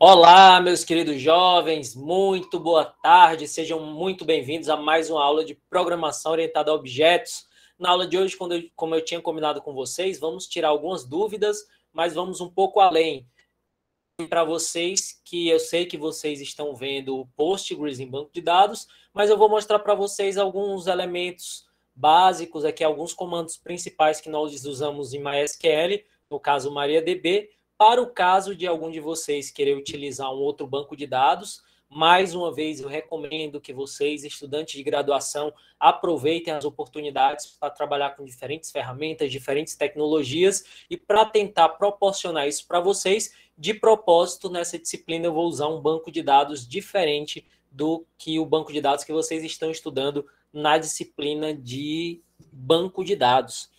Olá, meus queridos jovens, muito boa tarde, sejam muito bem-vindos a mais uma aula de programação orientada a objetos. Na aula de hoje, como eu tinha combinado com vocês, vamos tirar algumas dúvidas, mas vamos um pouco além. Para vocês, que eu sei que vocês estão vendo o Postgres em banco de dados, mas eu vou mostrar para vocês alguns elementos básicos, aqui alguns comandos principais que nós usamos em MySQL, no caso MariaDB, para o caso de algum de vocês querer utilizar um outro banco de dados. Mais uma vez, eu recomendo que vocês, estudantes de graduação, aproveitem as oportunidades para trabalhar com diferentes ferramentas, diferentes tecnologias, e para tentar proporcionar isso para vocês, de propósito, nessa disciplina eu vou usar um banco de dados diferente do que o banco de dados que vocês estão estudando na disciplina de banco de dados.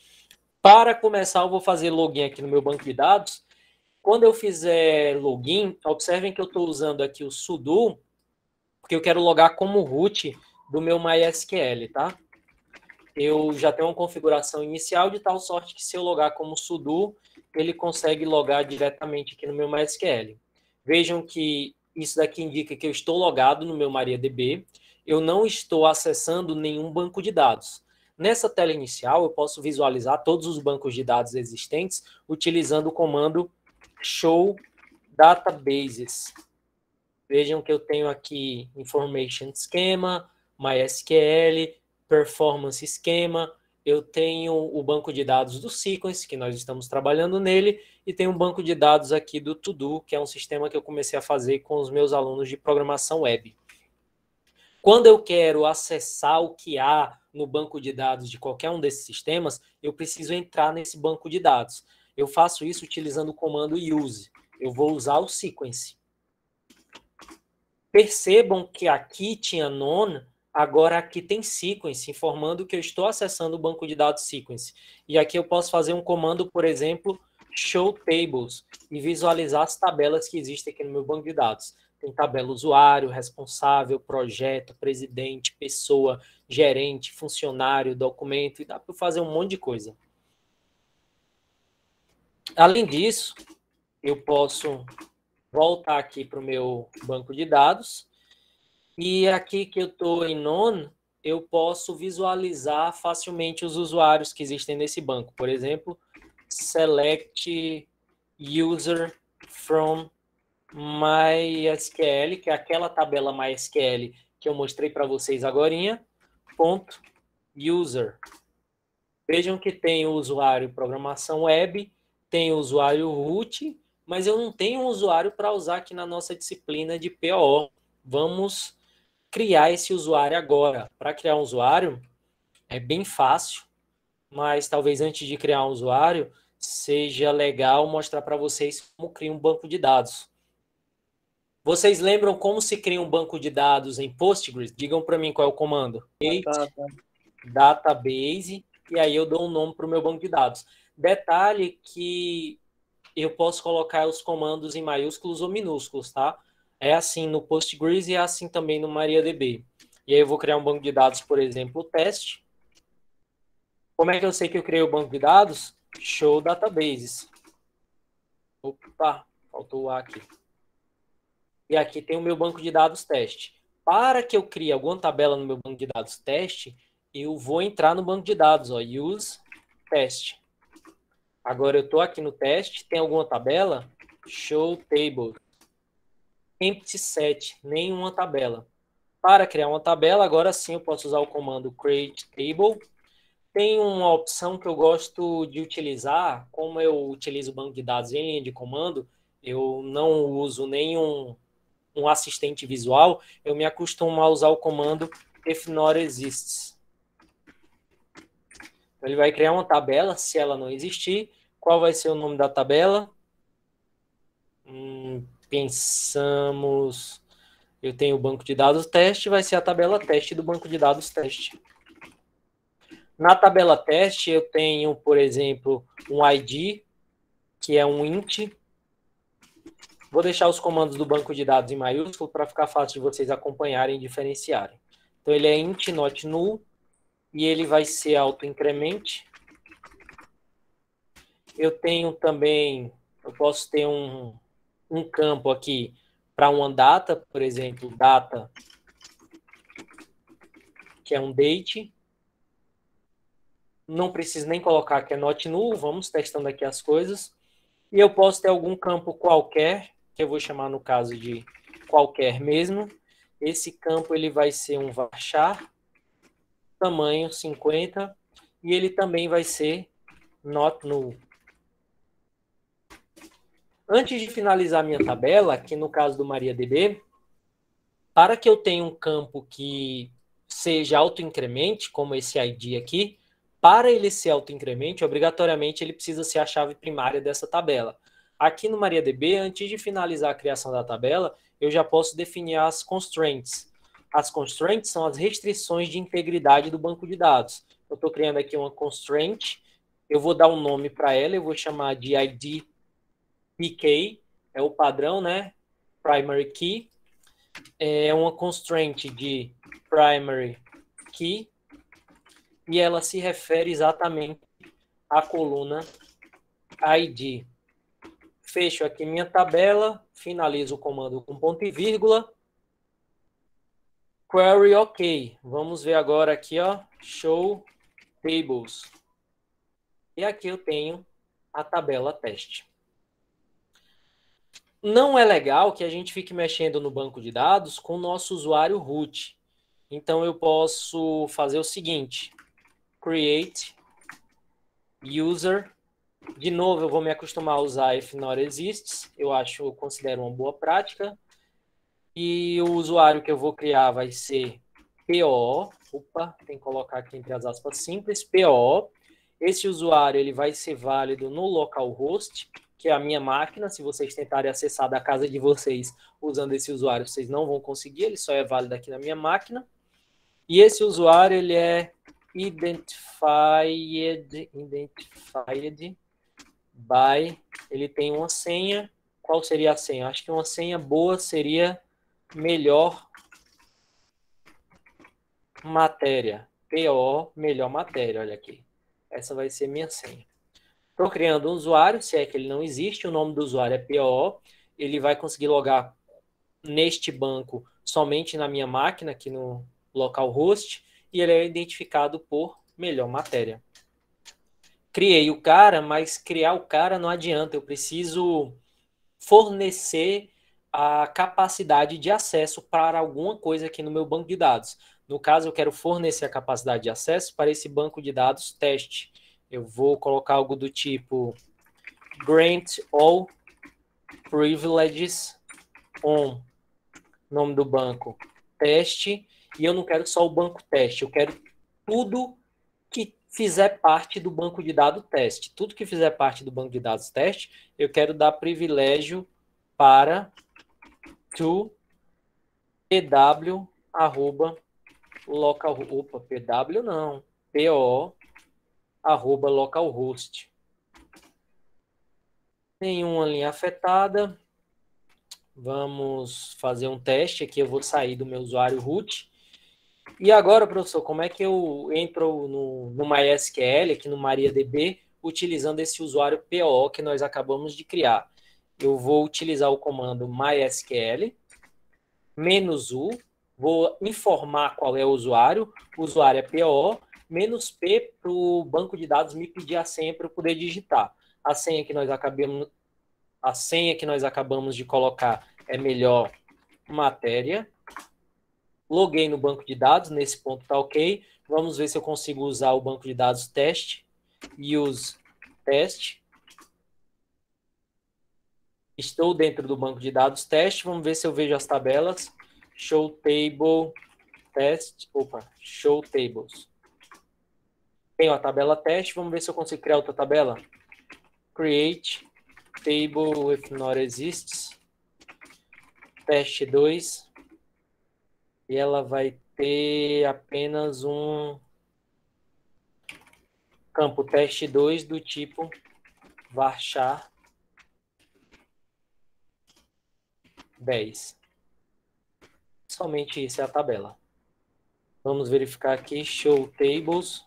Para começar, eu vou fazer login aqui no meu banco de dados. Quando eu fizer login, observem que eu estou usando aqui o sudo, porque eu quero logar como root do meu MySQL, tá? Eu já tenho uma configuração inicial de tal sorte que se eu logar como sudo, ele consegue logar diretamente aqui no meu MySQL. Vejam que isso daqui indica que eu estou logado no meu MariaDB, eu não estou acessando nenhum banco de dados. Nessa tela inicial, eu posso visualizar todos os bancos de dados existentes utilizando o comando show databases. Vejam que eu tenho aqui information schema, MySQL, performance schema, eu tenho o banco de dados do Sequence, que nós estamos trabalhando nele, e tem um banco de dados aqui do To-Do, que é um sistema que eu comecei a fazer com os meus alunos de programação web. Quando eu quero acessar o que há no banco de dados de qualquer um desses sistemas, eu preciso entrar nesse banco de dados. Eu faço isso utilizando o comando use. Eu vou usar o Sequence. Percebam que aqui tinha none, agora aqui tem sequence, informando que eu estou acessando o banco de dados sequence. E aqui eu posso fazer um comando, por exemplo, show tables, e visualizar as tabelas que existem aqui no meu banco de dados. Tem tabela usuário, responsável, projeto, presidente, pessoa, gerente, funcionário, documento, e dá para fazer um monte de coisa. Além disso, eu posso voltar aqui para o meu banco de dados, e aqui que eu estou em none, eu posso visualizar facilmente os usuários que existem nesse banco. Por exemplo, select user from MySQL, que é aquela tabela MySQL que eu mostrei para vocês agorinha, ponto user. Vejam que tem o usuário programação web, tem o usuário root, mas eu não tenho um usuário para usar aqui na nossa disciplina de PO. Vamos criar esse usuário agora. Para criar um usuário é bem fácil, mas talvez antes de criar um usuário seja legal mostrar para vocês como cria um banco de dados. Vocês lembram como se cria um banco de dados em Postgres? Digam para mim qual é o comando. Database, e aí eu dou um nome para o meu banco de dados. Detalhe que eu posso colocar os comandos em maiúsculos ou minúsculos, tá? É assim no Postgres e é assim também no MariaDB. E aí eu vou criar um banco de dados, por exemplo, teste. Como é que eu sei que eu criei o banco de dados? Show databases. Opa, faltou o A aqui. E aqui tem o meu banco de dados teste. Para que eu crie alguma tabela no meu banco de dados teste, eu vou entrar no banco de dados, ó, use teste. Agora eu estou aqui no teste, tem alguma tabela? Show table. Empty set, nenhuma tabela. Para criar uma tabela, agora sim eu posso usar o comando create table. Tem uma opção que eu gosto de utilizar, como eu utilizo o banco de dados em linha de comando, eu não uso nenhum assistente visual, eu me acostumo a usar o comando if not exists. Então, ele vai criar uma tabela, se ela não existir. Qual vai ser o nome da tabela? Pensamos... Eu tenho o banco de dados teste, vai ser a tabela teste do banco de dados teste. Na tabela teste, eu tenho, por exemplo, um ID, que é um int. Vou deixar os comandos do banco de dados em maiúsculo para ficar fácil de vocês acompanharem e diferenciarem. Então, ele é int not null, e ele vai ser auto-incremente. Eu tenho também, eu posso ter um campo aqui para uma data, por exemplo, data, que é um date. Não preciso nem colocar que é not null, vamos testando aqui as coisas. E eu posso ter algum campo qualquer, que eu vou chamar no caso de qualquer mesmo. Esse campo ele vai ser um varchar, tamanho 50, e ele também vai ser not null. Antes de finalizar minha tabela, aqui no caso do MariaDB, para que eu tenha um campo que seja autoincremente, como esse ID aqui, para ele ser autoincremente, obrigatoriamente ele precisa ser a chave primária dessa tabela. Aqui no MariaDB, antes de finalizar a criação da tabela, eu já posso definir as constraints. As constraints são as restrições de integridade do banco de dados. Eu estou criando aqui uma constraint, eu vou dar um nome para ela, eu vou chamar de ID PK, é o padrão, né? Primary Key. É uma constraint de primary key e ela se refere exatamente à coluna ID. Fecho aqui minha tabela, finalizo o comando com ponto e vírgula. Query OK. Vamos ver agora aqui, ó, show tables. E aqui eu tenho a tabela teste. Não é legal que a gente fique mexendo no banco de dados com o nosso usuário root. Então, eu posso fazer o seguinte. Create user. De novo, eu vou me acostumar a usar if not exists. Eu considero uma boa prática. E o usuário que eu vou criar vai ser PO. Opa, tem que colocar aqui entre as aspas simples. PO. Esse usuário ele vai ser válido no localhost, que é a minha máquina. Se vocês tentarem acessar da casa de vocês usando esse usuário, vocês não vão conseguir. Ele só é válido aqui na minha máquina. E esse usuário, ele é identified by, ele tem uma senha. Qual seria a senha? Acho que uma senha boa seria melhor matéria. PO, melhor matéria, olha aqui. Essa vai ser minha senha. Estou criando um usuário, se é que ele não existe, o nome do usuário é PO. Ele vai conseguir logar neste banco somente na minha máquina, aqui no localhost, e ele é identificado por melhor matéria. Criei o cara, mas criar o cara não adianta, eu preciso fornecer a capacidade de acesso para alguma coisa aqui no meu banco de dados. No caso, eu quero fornecer a capacidade de acesso para esse banco de dados teste. Eu vou colocar algo do tipo grant all privileges on, nome do banco, teste, e eu não quero só o banco teste, eu quero tudo que fizer parte do banco de dados teste. Tudo que fizer parte do banco de dados teste, eu quero dar privilégio para to pw arroba local, opa, pw não, po arroba localhost. Nenhuma linha afetada. Vamos fazer um teste aqui, eu vou sair do meu usuário root. E agora, professor, como é que eu entro no MySQL, aqui no MariaDB, utilizando esse usuário PO que nós acabamos de criar? Eu vou utilizar o comando MySQL, -u, vou informar qual é o usuário é PO, -p para o banco de dados me pedir a senha para eu poder digitar. A senha que nós acabamos de colocar é melhor matéria. Loguei no banco de dados, nesse ponto está ok. Vamos ver se eu consigo usar o banco de dados teste. Use teste. Estou dentro do banco de dados teste. Vamos ver se eu vejo as tabelas. Show table test. Opa, show tables. Tenho a tabela teste. Vamos ver se eu consigo criar outra tabela. Create table if not exists. Teste 2. E ela vai ter apenas um campo teste 2 do tipo varchar 10. Somente isso é a tabela. Vamos verificar aqui, show tables.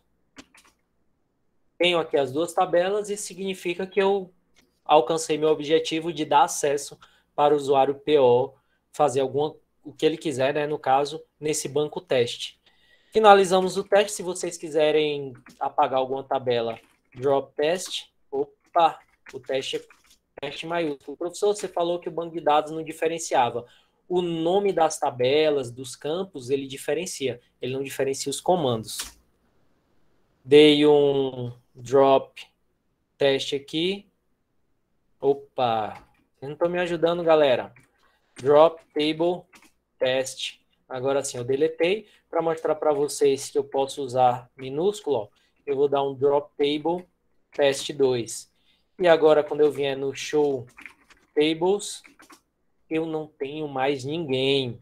Tenho aqui as duas tabelas e significa que eu alcancei meu objetivo de dar acesso para o usuário PO fazer o que ele quiser, né, no caso, nesse banco teste. Finalizamos o teste. Se vocês quiserem apagar alguma tabela, drop test. Opa, o teste é teste maiúsculo. Professor, você falou que o banco de dados não diferenciava. O nome das tabelas, dos campos, ele diferencia. Ele não diferencia os comandos. Dei um drop teste aqui. Opa, vocês não estão me ajudando, galera. Drop table test. Agora sim, eu deletei para mostrar para vocês que eu posso usar minúsculo. Ó, eu vou dar um drop table test 2. E agora, quando eu vier no show tables, eu não tenho mais ninguém.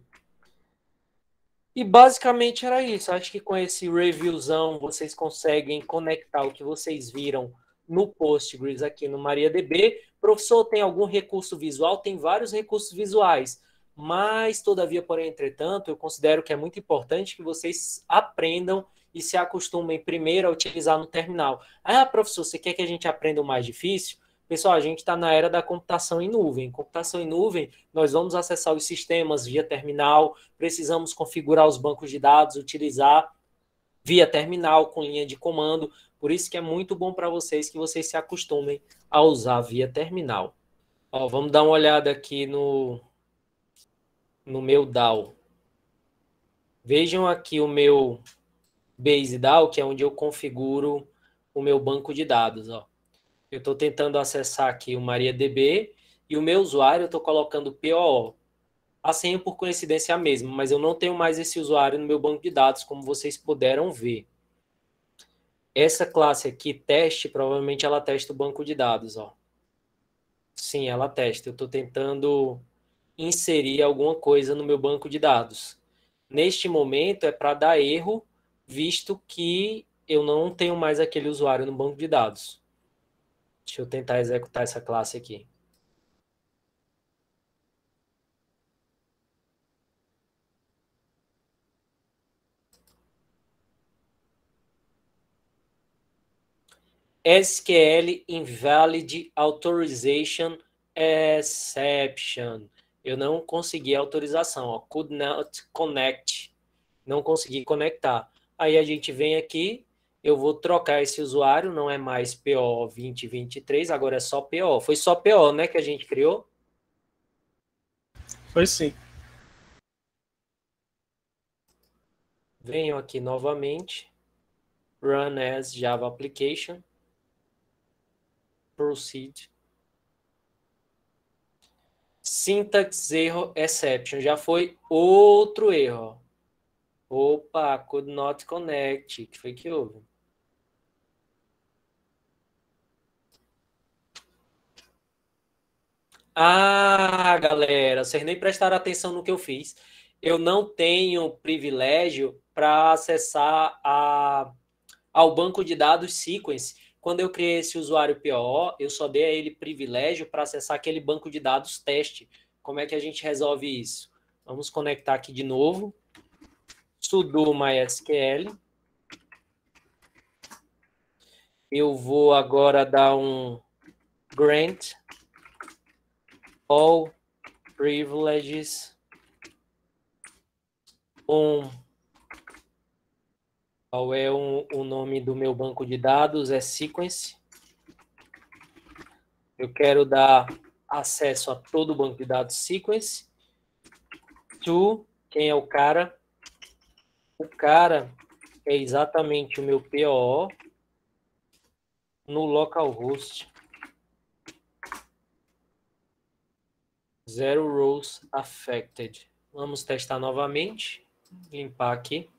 E basicamente era isso. Acho que com esse reviewzão vocês conseguem conectar o que vocês viram no Postgres aqui no MariaDB. Professor, tem algum recurso visual? Tem vários recursos visuais. Mas, todavia, porém, entretanto, eu considero que é muito importante que vocês aprendam e se acostumem primeiro a utilizar no terminal. Ah, professor, você quer que a gente aprenda o mais difícil? Pessoal, a gente está na era da computação em nuvem. Computação em nuvem, nós vamos acessar os sistemas via terminal, precisamos configurar os bancos de dados, utilizar via terminal com linha de comando. Por isso que é muito bom para vocês que vocês se acostumem a usar via terminal. Ó, vamos dar uma olhada aqui no meu DAO. Vejam aqui o meu Base DAO, que é onde eu configuro o meu banco de dados. Ó. Eu estou tentando acessar aqui o MariaDB e o meu usuário eu estou colocando POO. A senha, por coincidência, é a mesma, mas eu não tenho mais esse usuário no meu banco de dados, como vocês puderam ver. Essa classe aqui, teste, provavelmente ela testa o banco de dados. Ó. Sim, ela testa. Eu estou tentando inserir alguma coisa no meu banco de dados. Neste momento é para dar erro, visto que eu não tenho mais aquele usuário no banco de dados. Deixa eu tentar executar essa classe aqui. SQL Invalid Authorization Exception. Eu não consegui a autorização. Ó. Could not connect. Não consegui conectar. Aí a gente vem aqui, eu vou trocar esse usuário, não é mais PO 2023, agora é só PO. Foi só PO, né, que a gente criou? Foi sim. Venho aqui novamente. Run as Java Application. Proceed. Syntax erro exception. Já foi outro erro. Opa, could not connect. O que foi que houve? Ah, galera, vocês nem prestaram atenção no que eu fiz. Eu não tenho privilégio para acessar ao banco de dados Sequence. Quando eu criei esse usuário PO, eu só dei a ele privilégio para acessar aquele banco de dados teste. Como é que a gente resolve isso? Vamos conectar aqui de novo. Sudo MySQL. Eu vou agora dar um grant all privileges on. Qual é o nome do meu banco de dados? É Sequence. Eu quero dar acesso a todo o banco de dados Sequence. To, quem é o cara? O cara é exatamente o meu PO no localhost. 0 rows affected. Vamos testar novamente. Limpar aqui.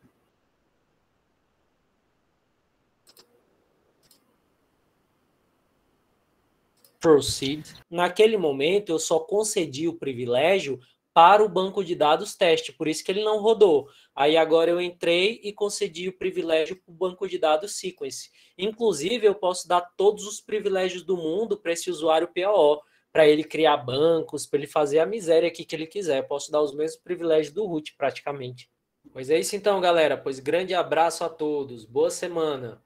Proceed. Naquele momento, eu só concedi o privilégio para o banco de dados teste, por isso que ele não rodou. Aí agora eu entrei e concedi o privilégio para o banco de dados Sequence. Inclusive, eu posso dar todos os privilégios do mundo para esse usuário PO, para ele criar bancos, para ele fazer a miséria aqui que ele quiser. Eu posso dar os mesmos privilégios do root, praticamente. Pois é isso então, galera. Pois grande abraço a todos. Boa semana.